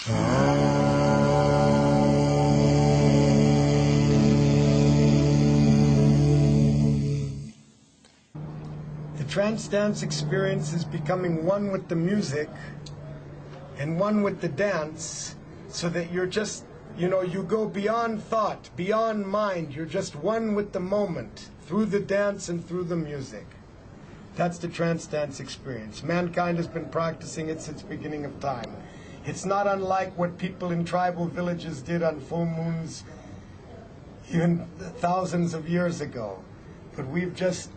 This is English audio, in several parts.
The trance dance experience is becoming one with the music and one with the dance, so that you're just, you go beyond thought, beyond mind. You're just one with the moment, through the dance and through the music. That's the trance dance experience. Mankind has been practicing it since the beginning of time. It's not unlike what people in tribal villages did on full moons even thousands of years ago. But we've just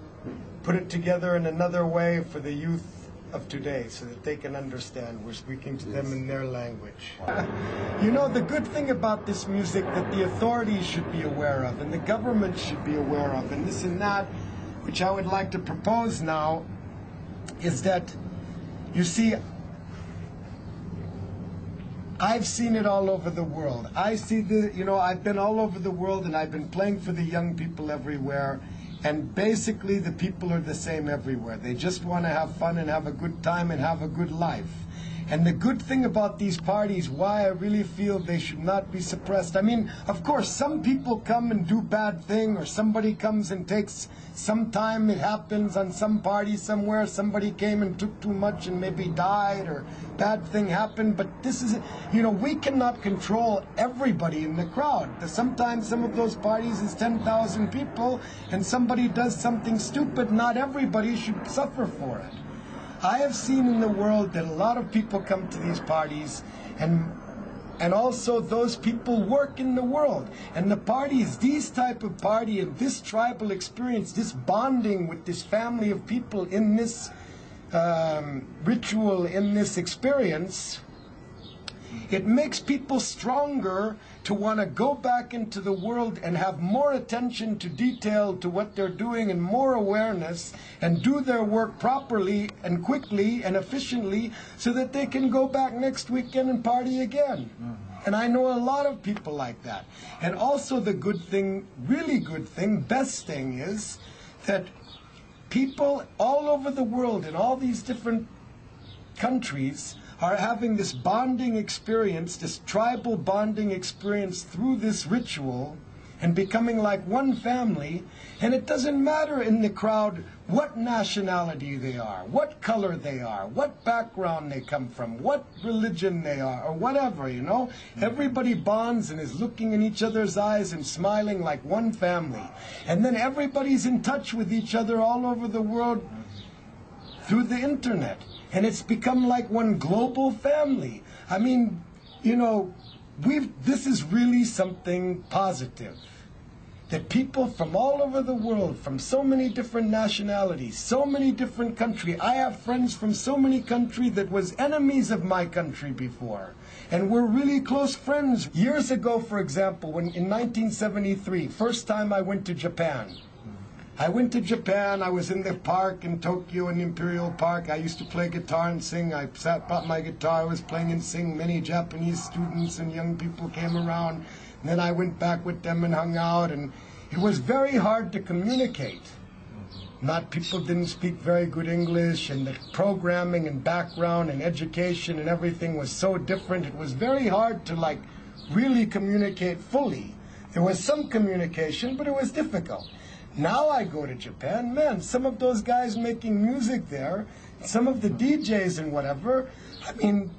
put it together in another way for the youth of today, so that they can understand. We're speaking to them in their language. The good thing about this music that the authorities should be aware of, and the government should be aware of, and this and that, which I would like to propose now, is that, you see, I've seen it all over the world. I've been all over the world, and I've been playing for the young people everywhere. And basically the people are the same everywhere. They just want to have fun and have a good time and have a good life. And the good thing about these parties, why I really feel they should not be suppressed. I mean, of course, some people come and do bad thing, or somebody comes and takes some time. It happens on some party somewhere. Somebody came and took too much and maybe died, or bad thing happened. But this is, we cannot control everybody in the crowd. Sometimes some of those parties is 10,000 people, and somebody does something stupid. Not everybody should suffer for it. I have seen in the world that a lot of people come to these parties, and also those people work in the world. And the parties, these type of party and this tribal experience, this bonding with this family of people in this ritual, in this experience, it makes people stronger to want to go back into the world and have more attention to detail to what they're doing, and more awareness, and do their work properly and quickly and efficiently, so that they can go back next weekend and party again. And I know a lot of people like that. And also the good thing, really good thing, best thing is that people all over the world in all these different countries are having this bonding experience, this tribal bonding experience through this ritual, and becoming like one family. And it doesn't matter in the crowd what nationality they are, what color they are, what background they come from, what religion they are, or whatever, Everybody bonds and is looking in each other's eyes and smiling like one family. And then everybody's in touch with each other all over the world through the internet. And it's become like one global family. I mean, this is really something positive. That people from all over the world, from so many different nationalities, so many different countries. I have friends from so many countries that was enemies of my country before. And we're really close friends. Years ago, for example, when in 1973, first time I went to Japan. I went to Japan. I was in the park in Tokyo, in Imperial Park. I used to play guitar and sing. I brought my guitar. I was playing and sing. Many Japanese students and young people came around. And then I went back with them and hung out. And it was very hard to communicate. People didn't speak very good English, and the programming and background and education and everything was so different. It was very hard to really communicate fully. There was some communication, but it was difficult. Now I go to Japan, man, some of those guys making music there, some of the DJs and whatever, I mean,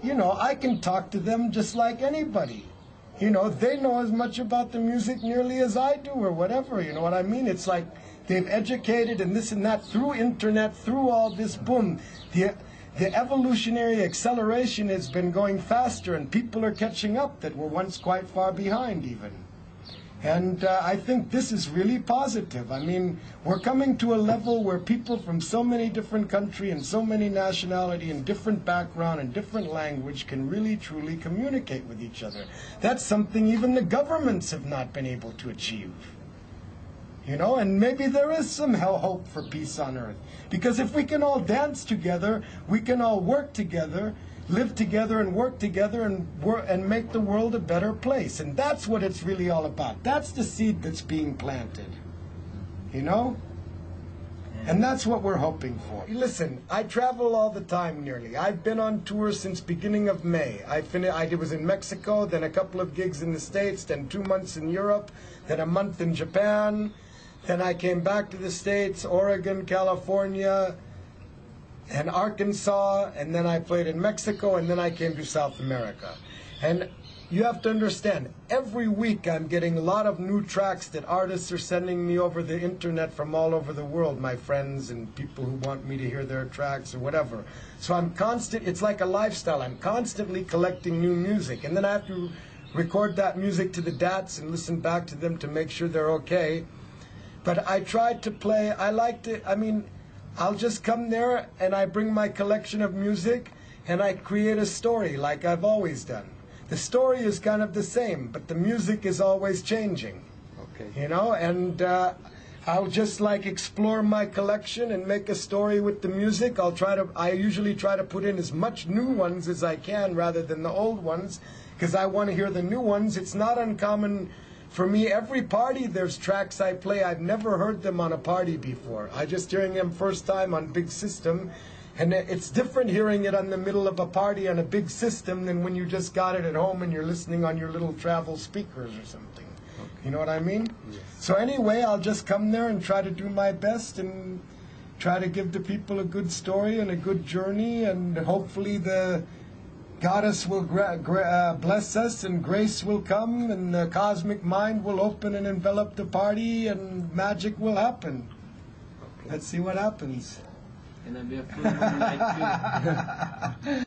I can talk to them just like anybody. They know as much about the music nearly as I do, or whatever, you know what I mean? It's like they've educated and this and that through internet, through all this, boom. The evolutionary acceleration has been going faster, and people are catching up that were once quite far behind even. And I think this is really positive. I mean, we're coming to a level where people from so many different countries and so many nationality and different background and different language can really, truly communicate with each other. That's something even the governments have not been able to achieve. And maybe there is some hope for peace on earth. Because if we can all dance together, we can all work together, live together and work together and make the world a better place. And that's what it's really all about. That's the seed that's being planted. And that's what we're hoping for. Listen, I travel all the time nearly. I've been on tour since beginning of May. I was in Mexico, then a couple of gigs in the States, then 2 months in Europe, then a month in Japan. Then I came back to the States, Oregon, California, and Arkansas, and then I played in Mexico, and then I came to South America. And you have to understand, every week I'm getting a lot of new tracks that artists are sending me over the internet from all over the world, my friends and people who want me to hear their tracks or whatever. So it's like a lifestyle. I'm constantly collecting new music, and then I have to record that music to the DATs and listen back to them to make sure they're okay. But I tried to play, I'll just come there and I bring my collection of music and I create a story like I've always done. The story is kind of the same, but the music is always changing. Okay. You know, and I'll just like explore my collection and make a story with the music. I usually try to put in as much new ones as I can rather than the old ones, because I want to hear the new ones. It's not uncommon for me. Every party there's tracks I play, I've never heard them on a party before. I just hearing them first time on big system. And it's different hearing it on the middle of a party on a big system than when you just got it at home and you're listening on your little travel speakers or something. Okay. You know what I mean? Yes. So anyway, I'll just come there and try to do my best and try to give the people a good story and a good journey, and hopefully the Goddess will bless us and grace will come and the cosmic mind will open and envelop the party and magic will happen. Okay. Let's see what happens. And then be a full moonlight too.